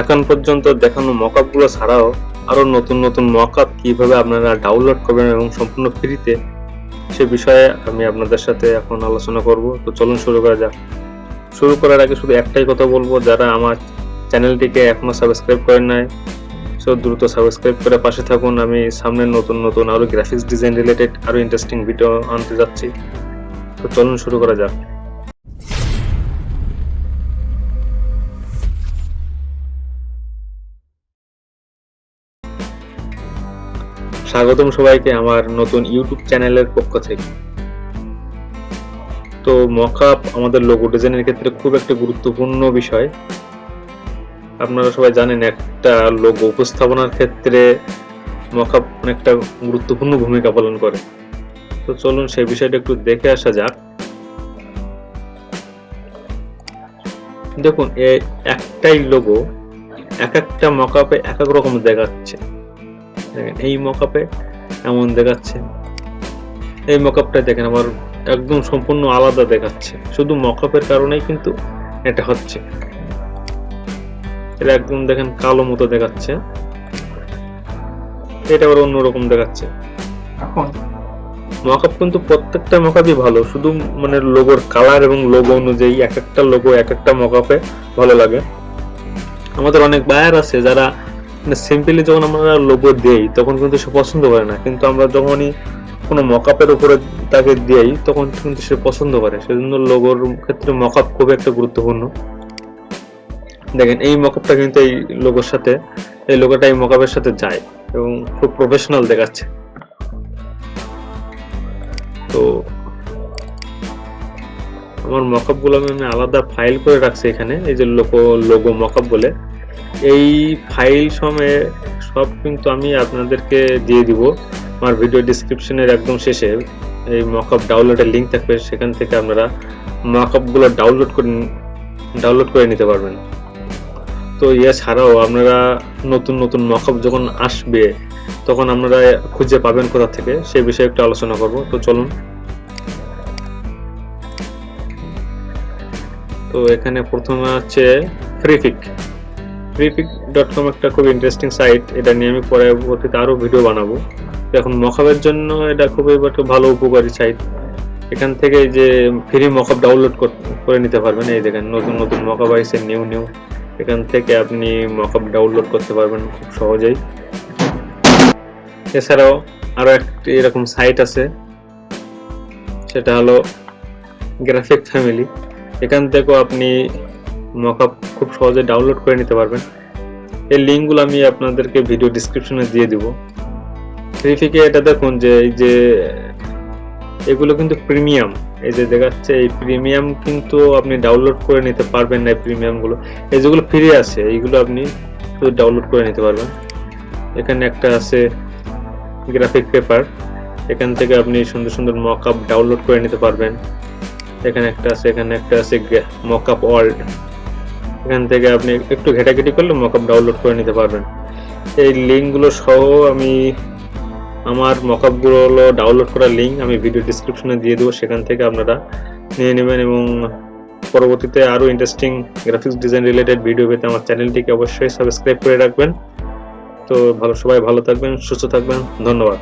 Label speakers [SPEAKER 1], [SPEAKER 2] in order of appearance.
[SPEAKER 1] এখন পর্যন্ত দেখানো মকআপ গুলো ছাড়াও আরো নতুন নতুন মকআপ কিভাবে আপনারা ডাউনলোড করবেন এবং সম্পূর্ণ ফ্রিতে, সে বিষয়ে আমি আপনাদের সাথে এখন আলোচনা করব। তো চলুন শুরু করা যাক। শুরু করার আগে শুধু একটাই কথা বলবো, যারা আমার চ্যানেলটিকে এখনো সাবস্ক্রাইব করেন নাই সো দ্রুত সাবস্ক্রাইব করে পাশে থাকুন। আমি সামনে নতুন নতুন আরো গ্রাফিক্স ডিজাইন রিলেটেড আরো ইন্টারেস্টিং ভিডিও আনতে যাচ্ছি। তো চলুন শুরু করা যাক। স্বাগতম সবাইকে আমার নতুন ইউটিউব চ্যানেলের পক্ষ থেকে। তো মকআপ আমাদের লোগো ডিজাইনের ক্ষেত্রে খুব একটা গুরুত্বপূর্ণ বিষয়। আপনারা সবাই জানেন একটা লোগো উপস্থাপনার ক্ষেত্রে মকআপ অনেকটা গুরুত্বপূর্ণ ভূমিকা পালন করে। তো চলুন সেই বিষয়টা একটু দেখে আসা যাক। দেখুন, এই একটাই লোগো এক একটা মকআপে এক এক রকম দেখাচ্ছে। দেখেন এই মকআপে এমন দেখাচ্ছে, এই মকআপটা দেখেন আবার একদম সম্পূর্ণ আলাদা দেখাচ্ছে। শুধু মকআপের কারণেই কিন্তু এটা হচ্ছে। এটা একদম দেখেন কালো মতো দেখাচ্ছে, এটা আবার অন্যরকম দেখাচ্ছে। এখন মকআপ কিন্তু প্রত্যেকটা মকআপই ভালো, শুধু মানে লোগোর কালার এবং লোগো অনুযায়ী এক একটা লোগো এক একটা মকআপে ভালো লাগে। আমাদের অনেক বায়ার আছে যারা সিম্পলি যখন আমরা লোগো দেই তখন কিন্তু সে পছন্দ করে না, কিন্তু আমরা যখনই কোনো মকআপের উপরে তাকে দেই তখন কিন্তু সে পছন্দ করে। সেজন্য লোগোর ক্ষেত্রে মকআপ খুব একটা গুরুত্বপূর্ণ। দেখেন এই মকআপটা কিন্তু এই লোগোর সাথে, এই লোগোটা এই মকআপের সাথে যায় এবং খুব প্রফেশনাল দেখাচ্ছে। তো আমার মকআপ গুলো আমি আলাদা ফাইল করে রাখছি এখানে, এই যে লোগো মকআপ বলে। এই ফাইল সময়ে সব কিন্তু আমি আপনাদেরকে দিয়ে দিব আমার ভিডিও ডিসক্রিপশনের একদম শেষে। এই মকআপ ডাউনলোডের লিঙ্ক থাকবে, সেখান থেকে আপনারা মকআপ গুলো ডাউনলোড করে নিতে পারবেন। তো এছাড়াও আপনারা নতুন নতুন মকআপ যখন আসবে তখন আপনারা খুঁজে পাবেন কোথা থেকে, সেই বিষয়ে একটু আলোচনা করব। তো চলুন। তো এখানে প্রথমে আছে freepik.com, একটা খুব ইন্টারেস্টিং সাইট। এটা নিয়ে আমি পরবর্তীতে আরো ভিডিও বানাবো। এখন মকআপের জন্য এটা খুবই একটা ভালো উপকারী সাইট। এখান থেকে যে ফ্রি মকআপ ডাউনলোড করে নিতে পারবেন। এই দেখেন নতুন নতুন মকআপ আছে, নিউ এখান থেকে আপনি মকআপ ডাউনলোড করতে পারবেন খুব সহজেই। এছাড়াও আরো একটি এরকম সাইট আছে, সেটা হলো গ্রাফিক ফ্যামিলি। এখান থেকেও আপনি মকআপ খুব সহজে ডাউনলোড করে নিতে পারবেন। এই লিঙ্কগুলো আমি আপনাদেরকে ভিডিও ডিসক্রিপশনে দিয়ে দিব। ফ্রিপিকে এটা দেখুন যে এই যে এগুলো কিন্তু প্রিমিয়াম, এই যে দেখাচ্ছে এই প্রিমিয়াম কিন্তু আপনি ডাউনলোড করে নিতে পারবেন না। এই প্রিমিয়াম গুলো, এই যেগুলো ফ্রি আছে এইগুলো আপনি শুধু ডাউনলোড করে নিতে পারবেন। এখানে একটা আছে গ্রাফিক পেপার, এখান থেকে আপনি সুন্দর সুন্দর মকআপ ডাউনলোড করে নিতে পারবেন। এখানে একটা আছে মকআপ ওয়ার্ল্ড, এখান থেকে আপনি একটু ঘেটাঘেটি করলে মকআপ ডাউনলোড করে নিতে পারবেন। এই লিঙ্কগুলো সহ আমি আমার মকআপ গুলো ডাউনলোড করার লিঙ্ক আমি ভিডিও ডিসক্রিপশনে দিয়ে দেবো, সেখান থেকে আপনারা নিয়ে নেবেন। এবং পরবর্তীতে আরো interesting graphics design related video পেতে আমার চ্যানেলটিকে অবশ্যই সাবস্ক্রাইব করে রাখবেন। তো সবাই ভালো থাকবেন, সুস্থ থাকবেন, ধন্যবাদ।